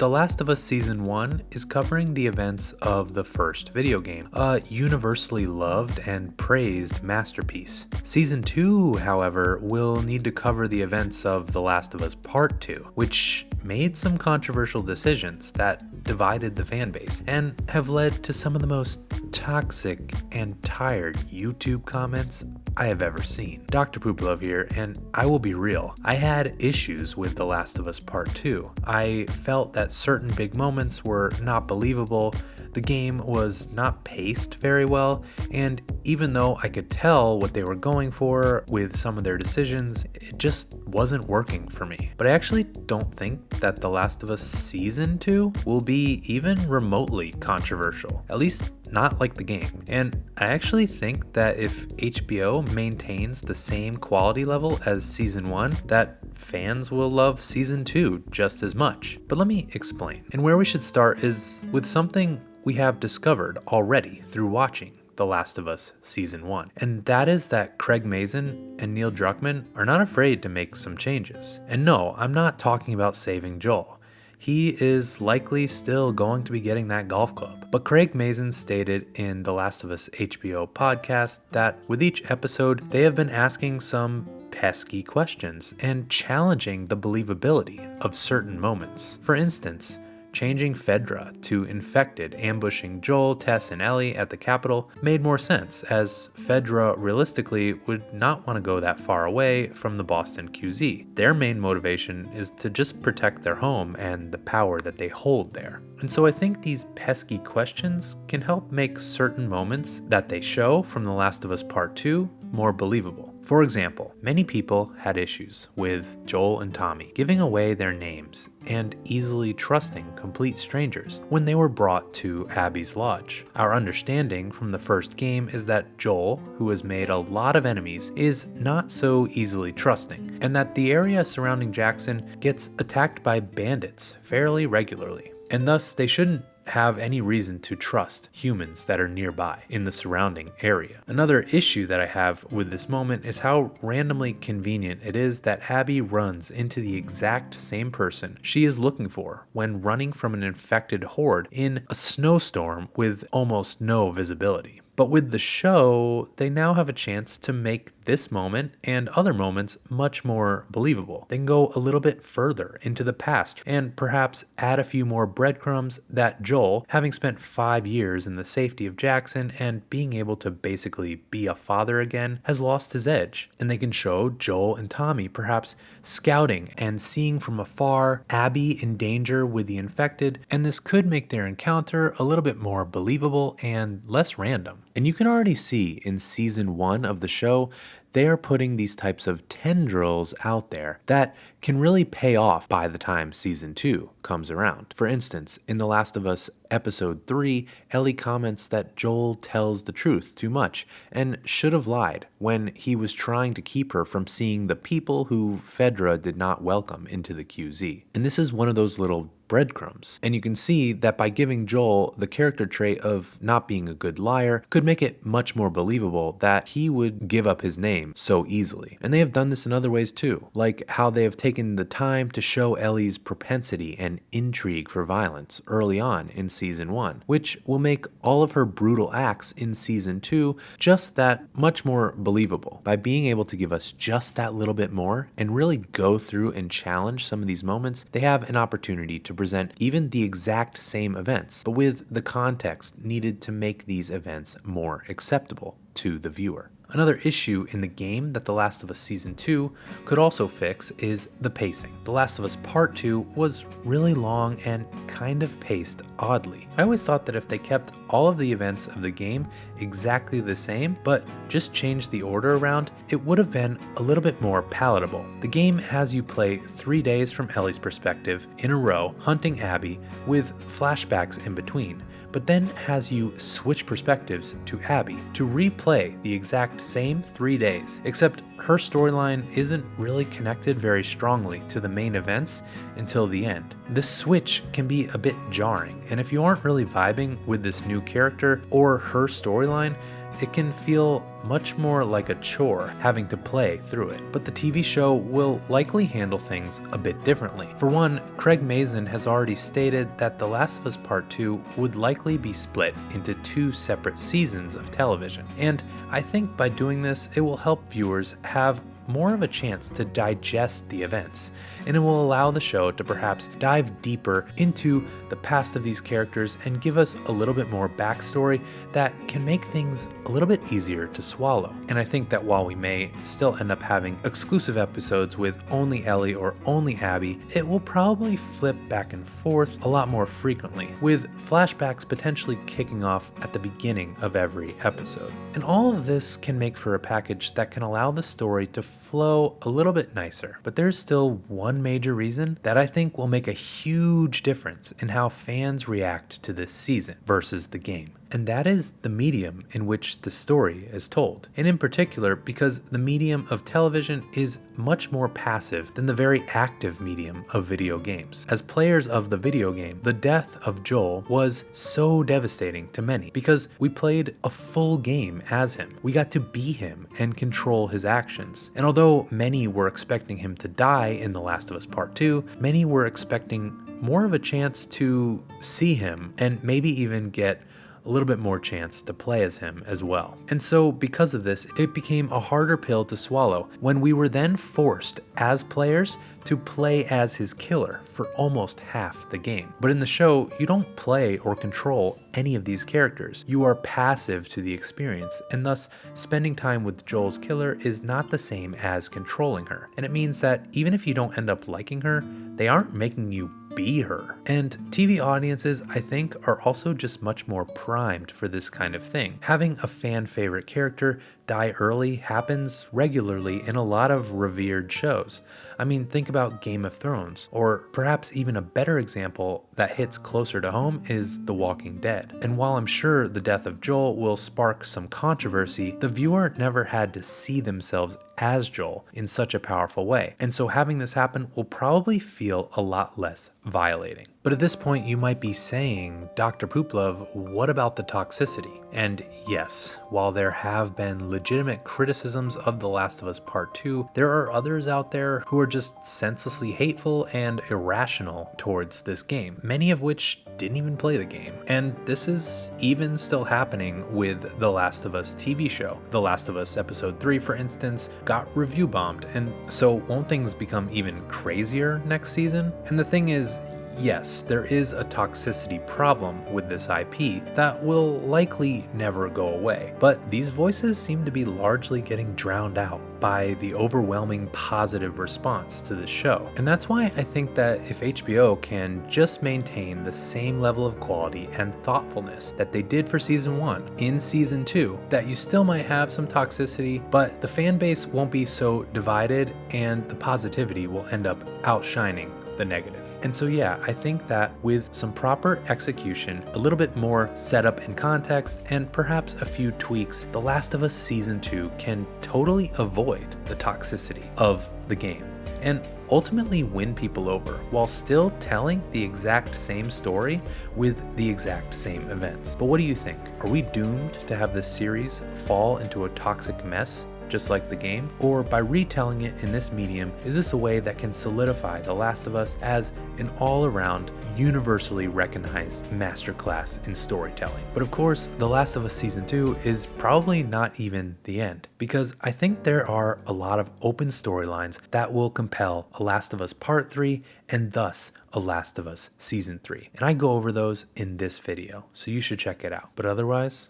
The Last of Us Season 1 is covering the events of the first video game, a universally loved and praised masterpiece. Season 2, however, will need to cover the events of The Last of Us Part 2, which made some controversial decisions that divided the fanbase and have led to some of the most toxic and tired YouTube comments I have ever seen. Dr. Poopilove here, and I will be real. I had issues with The Last of Us Part 2. I felt that certain big moments were not believable, the game was not paced very well, and even though I could tell what they were going for with some of their decisions, it just wasn't working for me. But I actually don't think that The Last of Us Season 2 will be even remotely controversial, at least not like the game. And I actually think that if HBO maintains the same quality level as Season 1, that fans will love Season 2 just as much. But let me explain. And where we should start is with something we have discovered already through watching The Last of Us Season 1. And that is that Craig Mazin and Neil Druckmann are not afraid to make some changes. And no, I'm not talking about saving Joel. He is likely still going to be getting that golf club. But Craig Mazin stated in the Last of Us HBO podcast that with each episode, they have been asking some pesky questions and challenging the believability of certain moments. For instance, changing Fedra to infected ambushing Joel, Tess, and Ellie at the Capitol made more sense, as Fedra realistically would not want to go that far away from the Boston QZ. Their main motivation is to just protect their home and the power that they hold there. And so I think these pesky questions can help make certain moments that they show from The Last of Us Part 2 more believable. For example, many people had issues with Joel and Tommy giving away their names and easily trusting complete strangers when they were brought to Abby's lodge. Our understanding from the first game is that Joel, who has made a lot of enemies, is not so easily trusting, and that the area surrounding Jackson gets attacked by bandits fairly regularly, and thus they shouldn't have any reason to trust humans that are nearby in the surrounding area. Another issue that I have with this moment is how randomly convenient it is that Abby runs into the exact same person she is looking for when running from an infected horde in a snowstorm with almost no visibility. But with the show, they now have a chance to make this moment and other moments much more believable. They can go a little bit further into the past and perhaps add a few more breadcrumbs that Joel, having spent 5 years in the safety of Jackson and being able to basically be a father again, has lost his edge. And they can show Joel and Tommy perhaps scouting and seeing from afar Abby in danger with the infected, and this could make their encounter a little bit more believable and less random. And you can already see in Season 1 of the show, they are putting these types of tendrils out there that can really pay off by the time Season 2 comes around. For instance, in The Last of Us Episode 3, Ellie comments that Joel tells the truth too much and should have lied when he was trying to keep her from seeing the people who Fedra did not welcome into the QZ. And this is one of those little breadcrumbs. And you can see that by giving Joel the character trait of not being a good liar could make it much more believable that he would give up his name so easily. And they have done this in other ways too, like how they have taken the time to show Ellie's propensity and intrigue for violence early on in Season 1, which will make all of her brutal acts in Season 2 just that much more believable. By being able to give us just that little bit more and really go through and challenge some of these moments, they have an opportunity to present even the exact same events, but with the context needed to make these events more acceptable to the viewer. Another issue in the game that The Last of Us Season 2 could also fix is the pacing. The Last of Us Part 2 was really long and kind of paced oddly. I always thought that if they kept all of the events of the game exactly the same, but just changed the order around, it would have been a little bit more palatable. The game has you play 3 days from Ellie's perspective in a row, hunting Abby, with flashbacks in between, but then has you switch perspectives to Abby to replay the exact same 3 days, except her storyline isn't really connected very strongly to the main events until the end. This switch can be a bit jarring, and if you aren't really vibing with this new character or her storyline, it can feel much more like a chore having to play through it. But the TV show will likely handle things a bit differently. For one, Craig Mazin has already stated that The Last of Us Part 2 would likely be split into 2 separate seasons of television. And I think by doing this, it will help viewers have more of a chance to digest the events, and it will allow the show to perhaps dive deeper into the past of these characters and give us a little bit more backstory that can make things a little bit easier to swallow. And I think that while we may still end up having exclusive episodes with only Ellie or only Abby, it will probably flip back and forth a lot more frequently, with flashbacks potentially kicking off at the beginning of every episode. And all of this can make for a package that can allow the story to flow a little bit nicer. But there's still one major reason that I think will make a huge difference in how fans react to this season versus the game. And that is the medium in which the story is told. And in particular, because the medium of television is much more passive than the very active medium of video games. As players of the video game, the death of Joel was so devastating to many because we played a full game as him. We got to be him and control his actions. And although many were expecting him to die in The Last of Us Part 2, many were expecting more of a chance to see him and maybe even get a little bit more chance to play as him as well. And so because of this, it became a harder pill to swallow when we were then forced as players to play as his killer for almost half the game. But in the show, you don't play or control any of these characters. You are passive to the experience, and thus spending time with Joel's killer is not the same as controlling her. And it means that even if you don't end up liking her, they aren't making you be her. And TV audiences, I think, are also just much more primed for this kind of thing. Having a fan favorite character die early happens regularly in a lot of revered shows. I mean, think about Game of Thrones, or perhaps even a better example that hits closer to home is The Walking Dead. And while I'm sure the death of Joel will spark some controversy, the viewer never had to see themselves as Joel in such a powerful way. And so having this happen will probably feel a lot less violating. But at this point, you might be saying, Dr. Pooplove, what about the toxicity? And yes, while there have been legitimate criticisms of The Last of Us Part 2, there are others out there who are just senselessly hateful and irrational towards this game, many of which didn't even play the game. And this is even still happening with The Last of Us TV show. The Last of Us Episode 3, for instance, got review bombed, and so won't things become even crazier next season? And the thing is, yes, there is a toxicity problem with this IP that will likely never go away, but these voices seem to be largely getting drowned out by the overwhelming positive response to the show. And that's why I think that if HBO can just maintain the same level of quality and thoughtfulness that they did for season 1 in season 2, that you still might have some toxicity, but the fan base won't be so divided and the positivity will end up outshining the negative. And so yeah, I think that with some proper execution, a little bit more setup and context, and perhaps a few tweaks, The Last of Us Season 2 can totally avoid the toxicity of the game and ultimately win people over while still telling the exact same story with the exact same events. But what do you think? Are we doomed to have this series fall into a toxic mess just like the game? Or by retelling it in this medium, is this a way that can solidify The Last of Us as an all-around, universally recognized masterclass in storytelling? But of course, The Last of Us Season 2 is probably not even the end, because I think there are a lot of open storylines that will compel A Last of Us Part 3 and thus A Last of Us Season 3. And I go over those in this video, so you should check it out. But otherwise,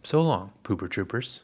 so long, Pooper Troopers.